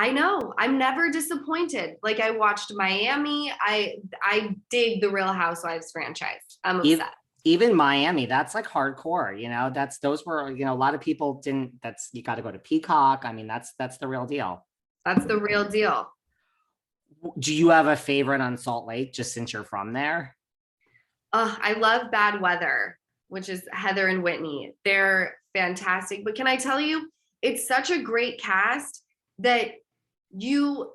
I know. I'm never disappointed. Like I watched Miami. I dig the Real Housewives franchise. I'm Even, obsessed. even Miami, that's like hardcore, that's those were, a lot of people didn't, that's, you got to go to Peacock. I mean, that's the real deal. That's the real deal. Do you have a favorite on Salt Lake, just since you're from there? I love Bad Weather, which is Heather and Whitney. They're fantastic. But can I tell you, it's such a great cast that you,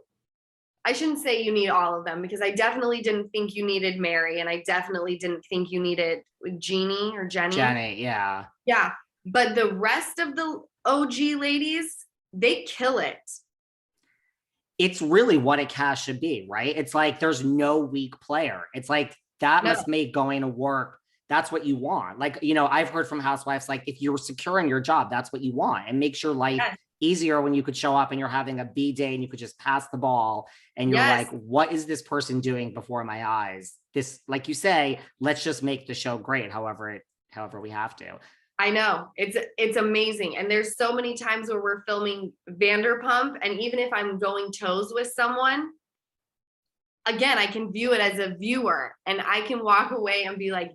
I shouldn't say you need all of them because I definitely didn't think you needed Mary and I definitely didn't think you needed Jeannie or Jenny. Jenny, yeah. Yeah. But the rest of the OG ladies, they kill it. It's really what a cast should be, right? It's like there's no weak player. It's like that No. must make going to work. That's what you want. Like, I've heard from housewives, like if you're securing your job, that's what you want. And makes your life Yes. easier when you could show up and you're having a B day and you could just pass the ball and you're Yes. like, what is this person doing before my eyes? This, like you say, let's just make the show great, however we have to. I know it's amazing. And there's so many times where we're filming Vanderpump. And even if I'm going toes with someone, again, I can view it as a viewer and I can walk away and be like,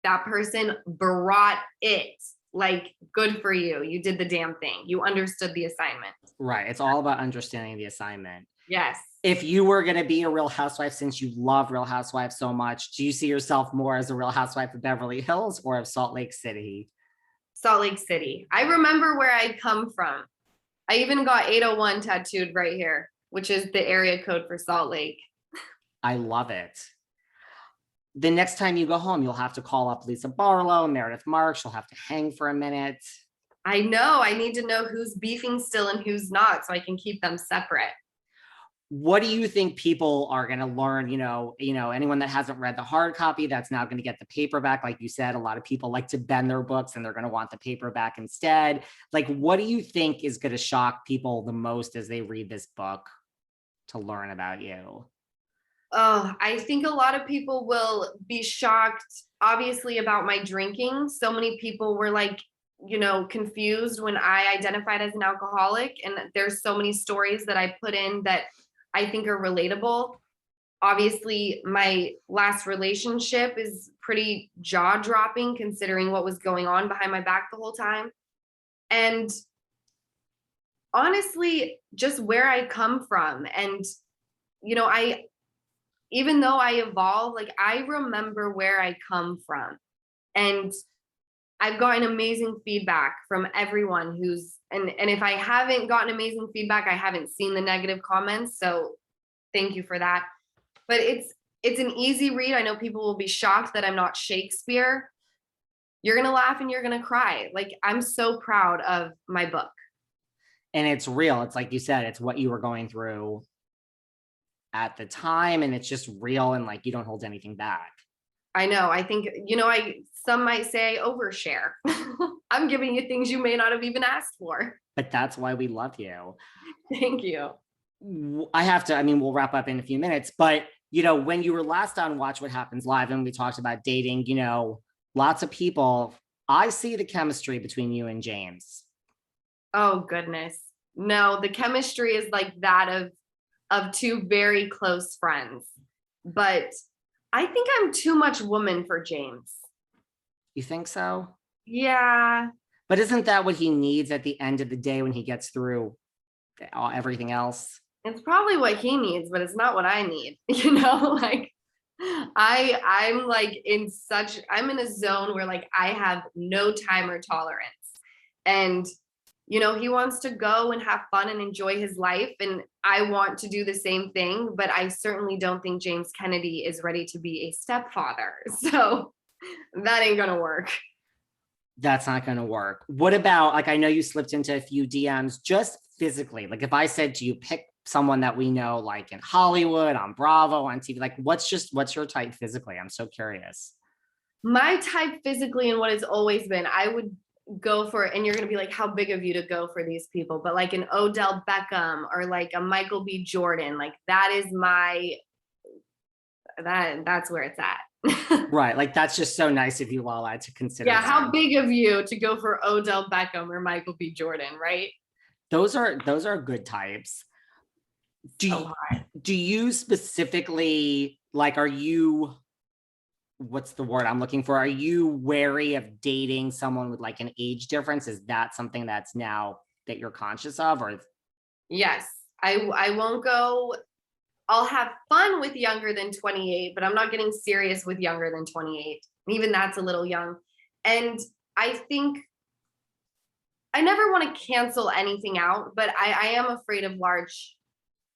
that person brought it. Like, good for you. You did the damn thing. You understood the assignment. Right. It's all about understanding the assignment. Yes. If you were going to be a Real Housewife, since you love Real Housewives so much, do you see yourself more as a Real Housewife of Beverly Hills or of Salt Lake City? Salt Lake City. I remember where I come from. I even got 801 tattooed right here, which is the area code for Salt Lake. I love it. The next time you go home, you'll have to call up Lisa Barlow, Meredith Marks. You'll have to hang for a minute. I know. I need to know who's beefing still and who's not so I can keep them separate. What do you think people are going to learn? Anyone that hasn't read the hard copy, that's now going to get the paperback. Like you said, a lot of people like to bend their books and they're going to want the paperback instead. Like, what do you think is going to shock people the most as they read this book to learn about you? Oh, I think a lot of people will be shocked, obviously, about my drinking. So many people were like, confused when I identified as an alcoholic. And there's so many stories that I put in that I think are relatable. Obviously, my last relationship is pretty jaw-dropping considering what was going on behind my back the whole time. And honestly, just where I come from. And, even though I evolve, like I remember where I come from. And I've gotten amazing feedback from everyone and if I haven't gotten amazing feedback, I haven't seen the negative comments. So thank you for that. But it's an easy read. I know people will be shocked that I'm not Shakespeare. You're going to laugh and you're going to cry. Like, I'm so proud of my book. And it's real. It's like you said, it's what you were going through at the time. And it's just real. And like, you don't hold anything back. I know. I think, some might say I overshare. I'm giving you things you may not have even asked for. But that's why we love you. Thank you. We'll wrap up in a few minutes, but when you were last on Watch What Happens Live and we talked about dating, lots of people, I see the chemistry between you and James. Oh goodness. No, the chemistry is like that of two very close friends. But I think I'm too much woman for James. You think so? Yeah. But isn't that what he needs at the end of the day when he gets through everything else? It's probably what he needs, but it's not what I need. Like I'm like I'm in a zone where like I have no timer tolerance. And he wants to go and have fun and enjoy his life. And I want to do the same thing, but I certainly don't think James Kennedy is ready to be a stepfather. So that ain't gonna work. That's not going to work. What about, like, I know you slipped into a few DMs just physically. Like if I said to you, pick someone that we know, like in Hollywood, on Bravo, on TV, like what's your type physically? I'm so curious. My type physically and what it's always been, I would go for, and you're going to be like, how big of you to go for these people, but like an Odell Beckham or like a Michael B. Jordan, like that is that's where it's at. Right. Like that's just so nice of you, Lala, to consider. Yeah. How big of you to go for Odell Beckham or Michael B. Jordan, right? Those are good types. Do So you, hard. do you specifically like, are you, what's the word I'm looking for? Are you wary of dating someone with like an age difference? Is that something that's now that you're conscious of, or Yes, I won't go. I'll have fun with younger than 28, but I'm not getting serious with younger than 28. Even that's a little young. And I think I never want to cancel anything out, but I am afraid of large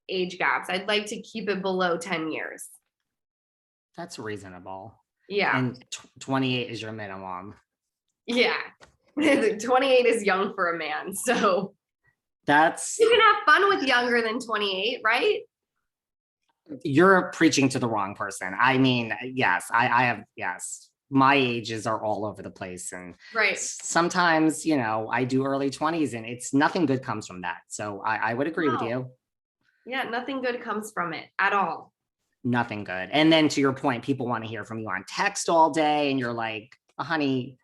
age gaps. I'd like to keep it below 10 years. that's reasonable? Yeah. And 28 is your minimum. Yeah. 28 is young for a man. So That's, you can have fun with younger than 28, right? you're preaching to the wrong person. I mean, yes, I have, yes, my ages are all over the place. And Right. sometimes, you know, I do early 20s and it's nothing good comes from that. So I would agree with No. you. Yeah, nothing good comes from it at all. Nothing good. And then to your point, people want to hear from you on text all day. And you're like, honey,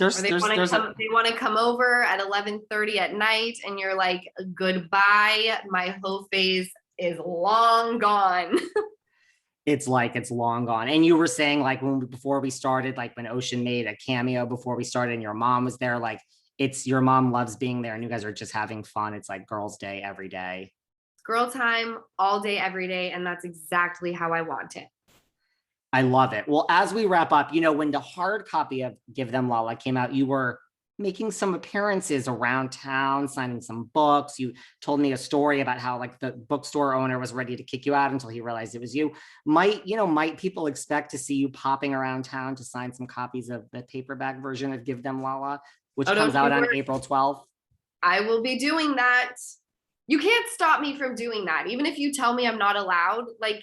Or they want to there's come, a, they want to come over at 11:30 at night, and you're like, goodbye. My whole phase is long gone. it's like, it's long gone. And you were saying like before we started, like when Ocean made a cameo before we started and your mom was there, like it's your mom loves being there and you guys are just having fun. It's like girls' day every day. Girl time all day, every day. And that's exactly how I want it. I love it. Well, as we wrap up, you know, when the hard copy of Give Them Lala came out, you were making some appearances around town, signing some books. You told me a story about how like the bookstore owner was ready to kick you out until he realized it was you. Might people expect to see you popping around town to sign some copies of the paperback version of Give Them Lala, which Oh, comes don't you out on worry. April 12th? I will be doing that. You can't stop me from doing that. Even if you tell me I'm not allowed, like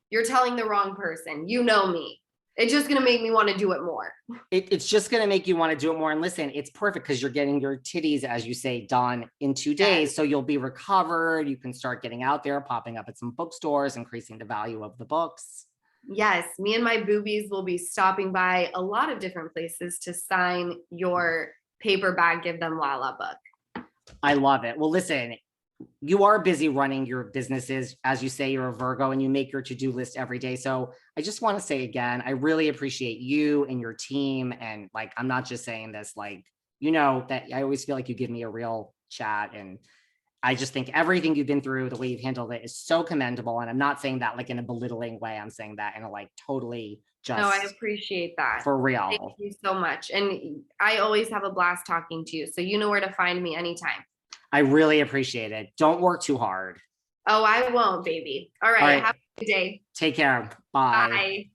you're telling the wrong person. You know me. It's just going to make me want to do it more. It's just going to make you want to do it more. And listen, it's perfect because you're getting your titties, as you say, done in 2 days. Yes. So you'll be recovered. You can start getting out there, popping up at some bookstores, increasing the value of the books. Yes, me and my boobies will be stopping by a lot of different places to sign your paperback Give Them Lala book. I love it. Well, listen, you are busy running your businesses. As you say, you're a Virgo and you make your to-do list every day. So I just want to say again, I really appreciate you and your team. And like, I'm not just saying this, like, you know, that I always feel like you give me a real chat. And I just think everything you've been through, the way you've handled it is so commendable. And I'm not saying that like in a belittling way. I'm saying that in a like totally No, I just appreciate that. for Thank real. you so much. And I always have a blast talking to you. So you know where to find me anytime. I really appreciate it. Don't work too hard. Oh, I won't, baby. All All right. right. Have a good day. Take care. Bye. Bye.